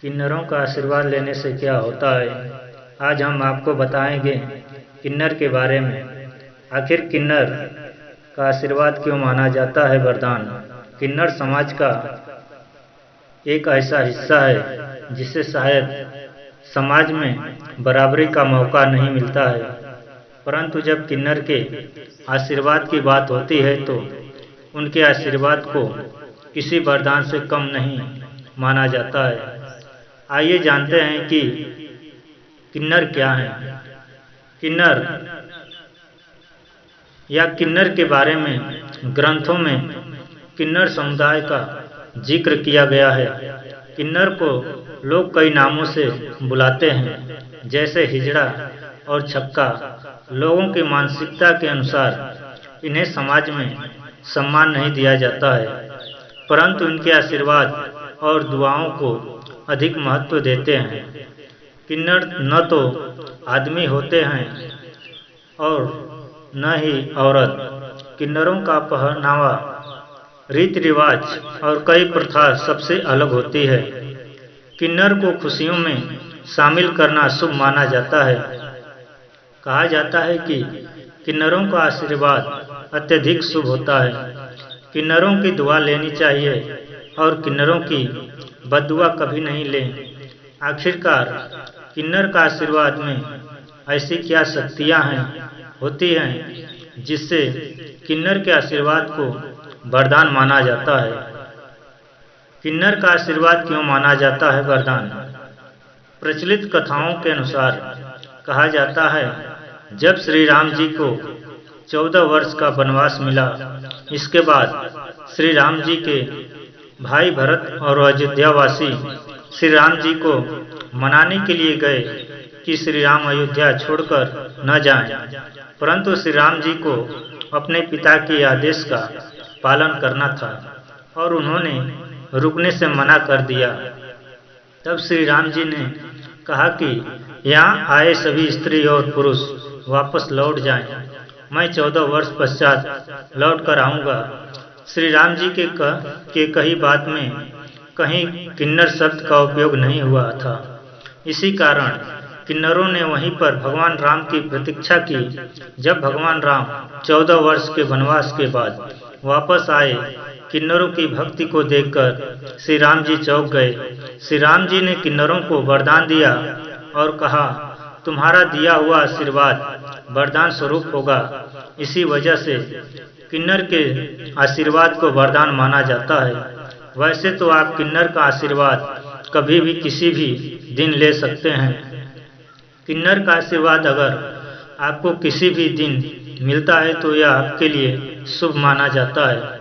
किन्नरों का आशीर्वाद लेने से क्या होता है। आज हम आपको बताएंगे किन्नर के बारे में। आखिर किन्नर का आशीर्वाद क्यों माना जाता है वरदान। किन्नर समाज का एक ऐसा हिस्सा है जिसे शायद समाज में बराबरी का मौका नहीं मिलता है, परंतु जब किन्नर के आशीर्वाद की बात होती है तो उनके आशीर्वाद को किसी वरदान से कम नहीं माना जाता है। आइए जानते हैं कि किन्नर क्या है। किन्नर या किन्नर के बारे में ग्रंथों में किन्नर समुदाय का जिक्र किया गया है। किन्नर को लोग कई नामों से बुलाते हैं, जैसे हिजड़ा और छक्का। लोगों की मानसिकता के अनुसार इन्हें समाज में सम्मान नहीं दिया जाता है, परंतु इनके आशीर्वाद और दुआओं को अधिक महत्व देते हैं। किन्नर न तो आदमी होते हैं और न ही औरत। किन्नरों का पहनावा, रीति रिवाज और कई प्रथा सबसे अलग होती है। किन्नर को खुशियों में शामिल करना शुभ माना जाता है। कहा जाता है कि किन्नरों का आशीर्वाद अत्यधिक शुभ होता है। किन्नरों की दुआ लेनी चाहिए और किन्नरों की बद्दुआ कभी नहीं लें। आखिरकार किन्नर का आशीर्वाद में ऐसी क्या शक्तियां होती हैं जिससे किन्नर के आशीर्वाद को वरदान माना जाता है। किन्नर का आशीर्वाद क्यों माना जाता है वरदान। प्रचलित कथाओं के अनुसार कहा जाता है, जब श्री राम जी को 14 वर्ष का वनवास मिला, इसके बाद श्री राम जी के भाई भरत और अयोध्यावासी श्री राम जी को मनाने के लिए गए कि श्री राम अयोध्या छोड़कर न जाएं, परंतु श्री राम जी को अपने पिता के आदेश का पालन करना था और उन्होंने रुकने से मना कर दिया। तब श्री राम जी ने कहा कि यहाँ आए सभी स्त्री और पुरुष वापस लौट जाएं, मैं 14 वर्ष पश्चात लौट कर आऊँगा। श्री राम जी के कही बात में कहीं किन्नर शब्द का उपयोग नहीं हुआ था। इसी कारण किन्नरों ने वहीं पर भगवान राम की प्रतीक्षा की। जब भगवान राम 14 वर्ष के वनवास के बाद वापस आए, किन्नरों की भक्ति को देखकर श्री राम जी चौंक गए। श्री राम जी ने किन्नरों को वरदान दिया और कहा, तुम्हारा दिया हुआ आशीर्वाद वरदान स्वरूप होगा। इसी वजह से किन्नर के आशीर्वाद को वरदान माना जाता है। वैसे तो आप किन्नर का आशीर्वाद कभी भी किसी भी दिन ले सकते हैं। किन्नर का आशीर्वाद अगर आपको किसी भी दिन मिलता है तो यह आपके लिए शुभ माना जाता है।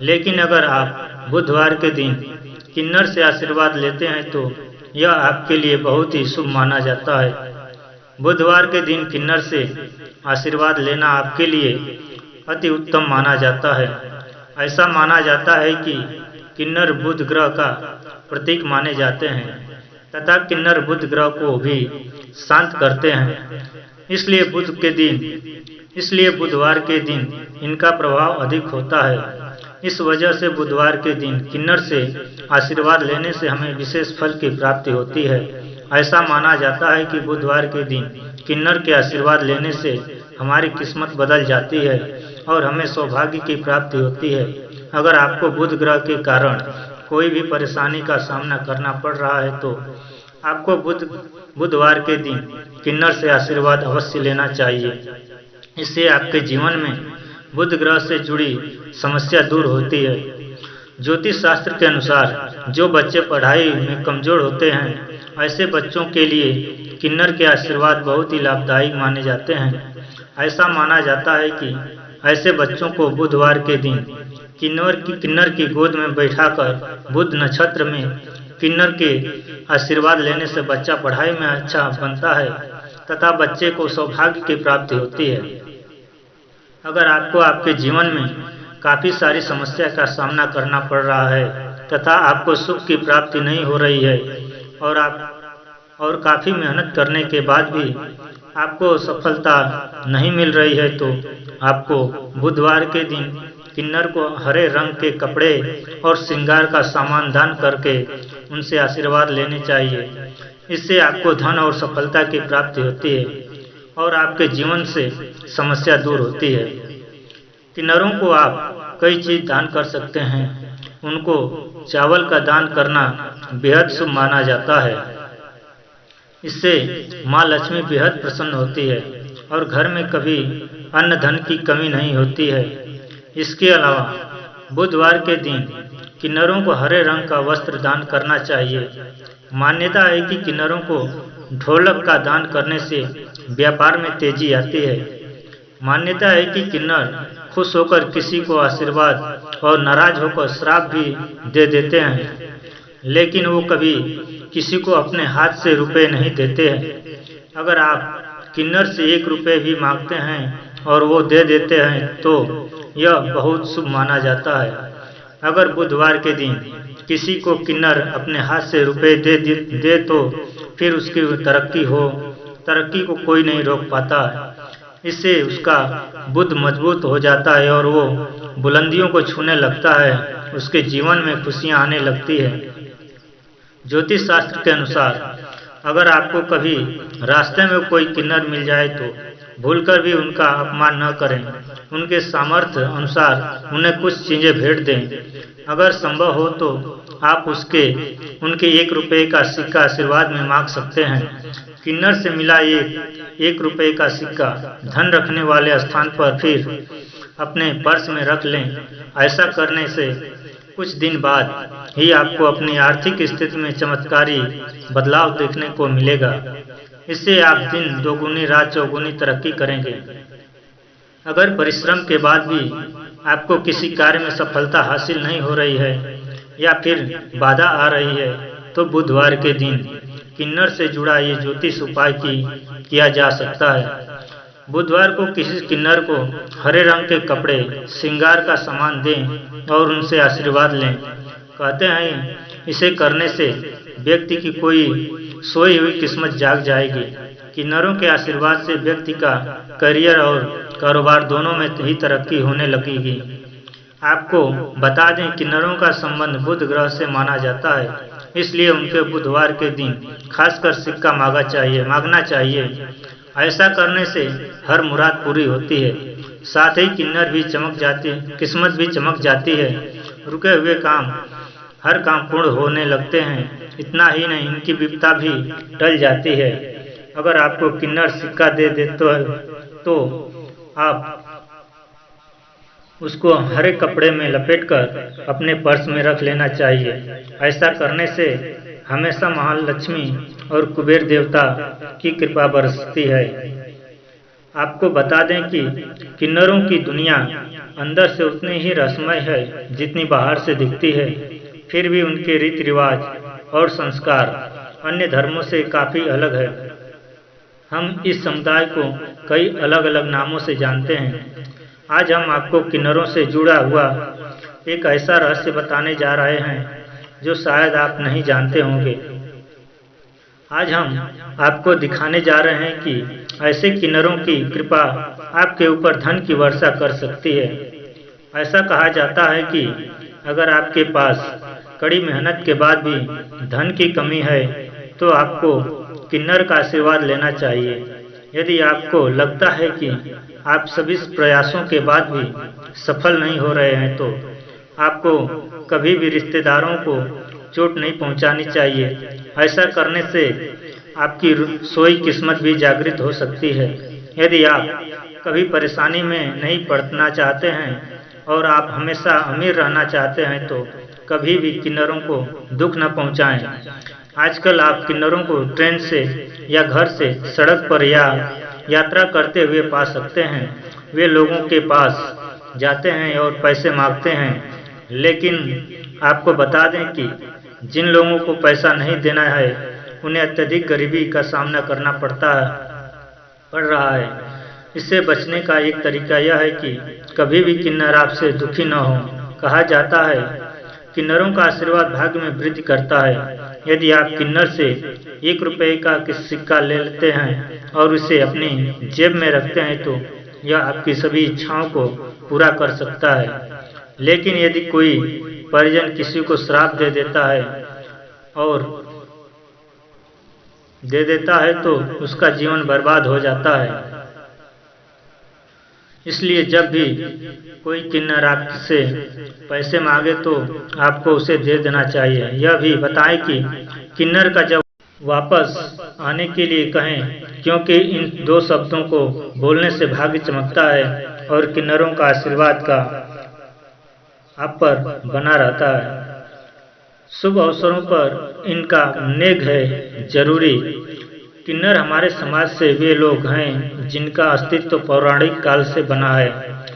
लेकिन अगर आप बुधवार के दिन किन्नर से आशीर्वाद लेते हैं तो यह आपके लिए बहुत ही शुभ माना जाता है। बुधवार के दिन किन्नर से आशीर्वाद लेना आपके लिए अति उत्तम माना जाता है। ऐसा माना जाता है कि किन्नर बुध ग्रह का प्रतीक माने जाते हैं तथा किन्नर बुध ग्रह को भी शांत करते हैं। इसलिए बुधवार के दिन इनका प्रभाव अधिक होता है। इस वजह से बुधवार के दिन किन्नर से आशीर्वाद लेने से हमें विशेष फल की प्राप्ति होती है। ऐसा माना जाता है कि बुधवार के दिन किन्नर के आशीर्वाद लेने से हमारी किस्मत बदल जाती है और हमें सौभाग्य की प्राप्ति होती है। अगर आपको बुध ग्रह के कारण कोई भी परेशानी का सामना करना पड़ रहा है तो आपको बुधवार के दिन किन्नर से आशीर्वाद अवश्य लेना चाहिए। इससे आपके जीवन में बुध ग्रह से जुड़ी समस्या दूर होती है। ज्योतिष शास्त्र के अनुसार जो बच्चे पढ़ाई में कमजोर होते हैं, ऐसे बच्चों के लिए किन्नर के आशीर्वाद बहुत ही लाभदायक माने जाते हैं। ऐसा माना जाता है कि ऐसे बच्चों को बुधवार के दिन किन्नर की गोद में बैठाकर बुध नक्षत्र में किन्नर के आशीर्वाद लेने से बच्चा पढ़ाई में अच्छा बनता है तथा बच्चे को सौभाग्य की प्राप्ति होती है। अगर आपको आपके जीवन में काफ़ी सारी समस्या का सामना करना पड़ रहा है तथा आपको सुख की प्राप्ति नहीं हो रही है और काफ़ी मेहनत करने के बाद भी आपको सफलता नहीं मिल रही है तो आपको बुधवार के दिन किन्नर को हरे रंग के कपड़े और श्रृंगार का सामान दान करके उनसे आशीर्वाद लेने चाहिए। इससे आपको धन और सफलता की प्राप्ति होती है और आपके जीवन से समस्या दूर होती है। किन्नरों को आप कई चीज दान कर सकते हैं। उनको चावल का दान करना बेहद शुभ माना जाता है। इससे माँ लक्ष्मी बेहद प्रसन्न होती है और घर में कभी अन्न धन की कमी नहीं होती है। इसके अलावा बुधवार के दिन किन्नरों को हरे रंग का वस्त्र दान करना चाहिए। मान्यता है कि किन्नरों को ढोलक का दान करने से व्यापार में तेजी आती है। मान्यता है कि किन्नर खुश होकर किसी को आशीर्वाद और नाराज होकर श्राप भी दे देते हैं, लेकिन वो कभी किसी को अपने हाथ से रुपए नहीं देते हैं। अगर आप किन्नर से 1 रुपये भी मांगते हैं और वो दे देते हैं तो यह बहुत शुभ माना जाता है। अगर बुधवार के दिन किसी को किन्नर अपने हाथ से रुपए दे तो फिर उसकी तरक्की को कोई नहीं रोक पाता। इससे उसका बुद्ध मजबूत हो जाता है और वो बुलंदियों को छूने लगता है। उसके जीवन में खुशियां आने लगती है। ज्योतिष शास्त्र के अनुसार अगर आपको कभी रास्ते में कोई किन्नर मिल जाए तो भूलकर भी उनका अपमान न करें। उनके सामर्थ्य अनुसार उन्हें कुछ चीजें भेंट दें। अगर संभव हो तो आप उनके 1 रुपये का सिक्का आशीर्वाद में मांग सकते हैं। किन्नर से मिला 1 रुपये का सिक्का धन रखने वाले स्थान पर फिर अपने पर्स में रख लें। ऐसा करने से कुछ दिन बाद ही आपको अपनी आर्थिक स्थिति में चमत्कारी बदलाव देखने को मिलेगा। इससे आप दिन दोगुनी रात चौगुनी तरक्की करेंगे। अगर परिश्रम के बाद भी आपको किसी कार्य में सफलता हासिल नहीं हो रही है या फिर बाधा आ रही है तो बुधवार के दिन किन्नर से जुड़ा ये ज्योतिष उपाय किया जा सकता है। बुधवार को किसी किन्नर को हरे रंग के कपड़े श्रृंगार का सामान दें और उनसे आशीर्वाद लें। कहते हैं इसे करने से व्यक्ति की कोई सोई हुई किस्मत जाग जाएगी। किन्नरों के आशीर्वाद से व्यक्ति का करियर और कारोबार दोनों में ही तरक्की होने लगेगी। आपको बता दें किन्नरों का संबंध बुध ग्रह से माना जाता है, इसलिए उनके बुधवार के दिन खासकर सिक्का मांगना चाहिए। ऐसा करने से हर मुराद पूरी होती है। साथ ही किस्मत भी चमक जाती है। रुके हुए हर काम पूर्ण होने लगते हैं। इतना ही नहीं, इनकी विपदा भी टल जाती है। अगर आपको किन्नर सिक्का दे तो आप उसको हरे कपड़े में लपेटकर अपने पर्स में रख लेना चाहिए। ऐसा करने से हमेशा महालक्ष्मी और कुबेर देवता की कृपा बरसती है। आपको बता दें कि किन्नरों की दुनिया अंदर से उतनी ही रहस्यमय है जितनी बाहर से दिखती है। फिर भी उनके रीति रिवाज और संस्कार अन्य धर्मों से काफी अलग है। हम इस समुदाय को कई अलग अलग नामों से जानते हैं। आज हम आपको किन्नरों से जुड़ा हुआ एक ऐसा रहस्य बताने जा रहे हैं जो शायद आप नहीं जानते होंगे। आज हम आपको दिखाने जा रहे हैं कि ऐसे किन्नरों की कृपा आपके ऊपर धन की वर्षा कर सकती है। ऐसा कहा जाता है कि अगर आपके पास कड़ी मेहनत के बाद भी धन की कमी है तो आपको किन्नर का आशीर्वाद लेना चाहिए। यदि आपको लगता है कि आप सभी प्रयासों के बाद भी सफल नहीं हो रहे हैं तो आपको कभी भी रिश्तेदारों को चोट नहीं पहुंचानी चाहिए। ऐसा करने से आपकी सोई किस्मत भी जागृत हो सकती है। यदि आप कभी परेशानी में नहीं पड़ना चाहते हैं और आप हमेशा अमीर रहना चाहते हैं तो कभी भी किन्नरों को दुख न पहुंचाएं। आजकल आप किन्नरों को ट्रेन से या घर से सड़क पर या यात्रा करते हुए पा सकते हैं। वे लोगों के पास जाते हैं और पैसे मांगते हैं, लेकिन आपको बता दें कि जिन लोगों को पैसा नहीं देना है उन्हें अत्यधिक गरीबी का सामना करना पड़ रहा है। इससे बचने का एक तरीका यह है कि कभी भी किन्नर आपसे दुखी न हो। कहा जाता है किन्नरों का आशीर्वाद भाग्य में वृद्धि करता है। यदि आप किन्नर से 1 रुपये का सिक्का ले लेते हैं और उसे अपनी जेब में रखते हैं तो यह आपकी सभी इच्छाओं को पूरा कर सकता है। लेकिन यदि कोई परिजन किसी को श्राप दे देता है तो उसका जीवन बर्बाद हो जाता है। इसलिए जब भी कोई किन्नर आपसे पैसे मांगे तो आपको उसे दे देना चाहिए। यह भी बताएं कि किन्नर का जब वापस आने के लिए कहें, क्योंकि इन दो शब्दों को बोलने से भाग्य चमकता है और किन्नरों का आशीर्वाद का आप पर बना रहता है। शुभ अवसरों पर इनका नेग है जरूरी। किन्नर हमारे समाज से वे लोग हैं जिनका अस्तित्व पौराणिक काल से बना है।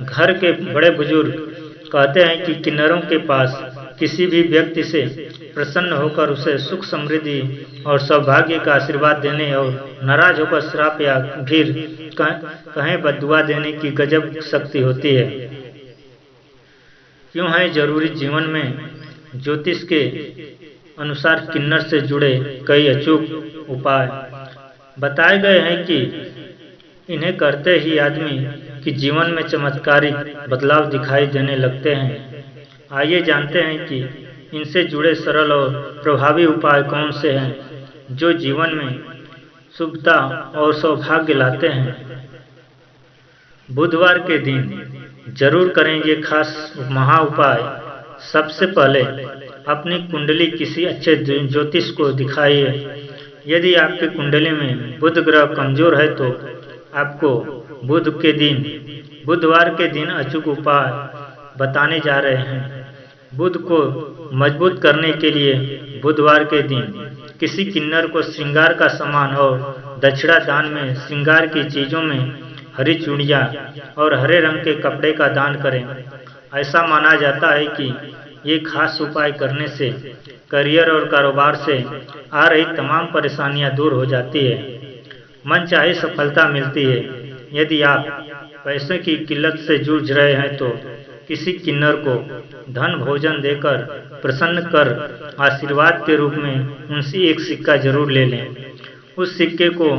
घर के बड़े बुजुर्ग कहते हैं कि किन्नरों के पास किसी भी व्यक्ति से प्रसन्न होकर उसे सुख समृद्धि और सौभाग्य का आशीर्वाद देने और नाराज होकर श्राप या फिर कहें बद्दुआ देने की गजब शक्ति होती है। क्यों है जरूरी? जीवन में ज्योतिष के अनुसार किन्नर से जुड़े कई अचूक उपाय बताए गए हैं कि इन्हें करते ही आदमी की जीवन में चमत्कारिक बदलाव दिखाई देने लगते हैं। आइए जानते हैं कि इनसे जुड़े सरल और प्रभावी उपाय कौन से हैं जो जीवन में शुभता और सौभाग्य लाते हैं। बुधवार के दिन जरूर करें ये खास महा उपाय। सबसे पहले अपनी कुंडली किसी अच्छे ज्योतिष को दिखाइए। यदि आपकी कुंडली में बुध ग्रह कमजोर है तो आपको बुधवार के दिन अचूक उपाय बताने जा रहे हैं। बुध को मजबूत करने के लिए बुधवार के दिन किसी किन्नर को श्रृंगार का सामान और दक्षिणा दान में श्रृंगार की चीजों में हरी चूड़ियाँ और हरे रंग के कपड़े का दान करें। ऐसा माना जाता है कि ये खास उपाय करने से करियर और कारोबार से आ रही तमाम परेशानियां दूर हो जाती है, मनचाही सफलता मिलती है। यदि आप पैसे की किल्लत से जूझ रहे हैं तो किसी किन्नर को धन भोजन देकर प्रसन्न कर आशीर्वाद के रूप में उनसे एक सिक्का जरूर ले लें। उस सिक्के को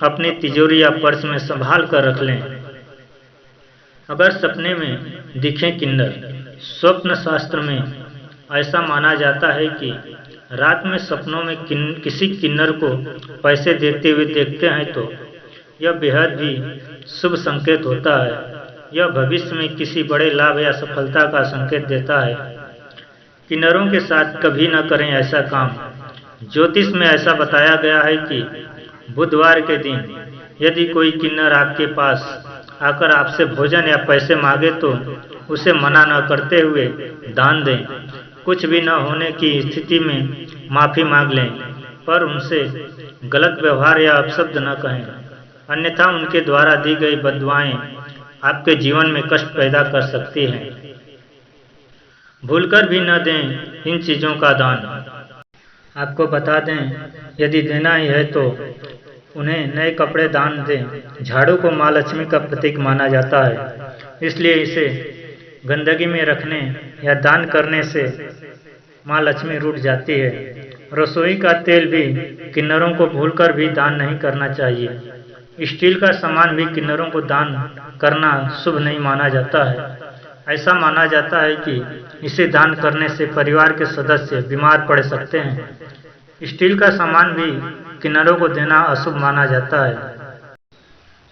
अपनी तिजोरी या पर्स में संभाल कर रख लें। अगर सपने में दिखे किन्नर, स्वप्न शास्त्र में ऐसा माना जाता है कि रात में सपनों में किसी किन्नर को पैसे देते हुए देखते हैं तो यह बेहद ही शुभ संकेत होता है। यह भविष्य में किसी बड़े लाभ या सफलता का संकेत देता है। किन्नरों के साथ कभी न करें ऐसा काम। ज्योतिष में ऐसा बताया गया है कि बुधवार के दिन यदि कोई किन्नर आपके पास आकर आपसे भोजन या पैसे मांगे तो उसे मना न करते हुए दान दें। कुछ भी न होने की स्थिति में माफी मांग लें, पर उनसे गलत व्यवहार या अपशब्द न कहें, अन्यथा उनके द्वारा दी गई बद्दुआएं आपके जीवन में कष्ट पैदा कर सकती हैं। भूलकर भी न दें इन चीजों का दान। आपको बता दें, यदि देना ही है तो उन्हें नए कपड़े दान दें। झाड़ू को माँ लक्ष्मी का प्रतीक माना जाता है, इसलिए इसे गंदगी में रखने या दान करने से माँ लक्ष्मी रूठ जाती है। रसोई का तेल भी किन्नरों को भूलकर भी दान नहीं करना चाहिए। स्टील का सामान भी किन्नरों को दान करना शुभ नहीं माना जाता है। ऐसा माना जाता है कि इसे दान करने से परिवार के सदस्य बीमार पड़ सकते हैं। स्टील का सामान भी किन्नरों को देना अशुभ माना जाता है।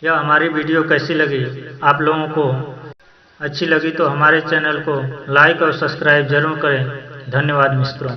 यह हमारी वीडियो कैसी लगी? आप लोगों को अच्छी लगी तो हमारे चैनल को लाइक और सब्सक्राइब जरूर करें। धन्यवाद मित्रों।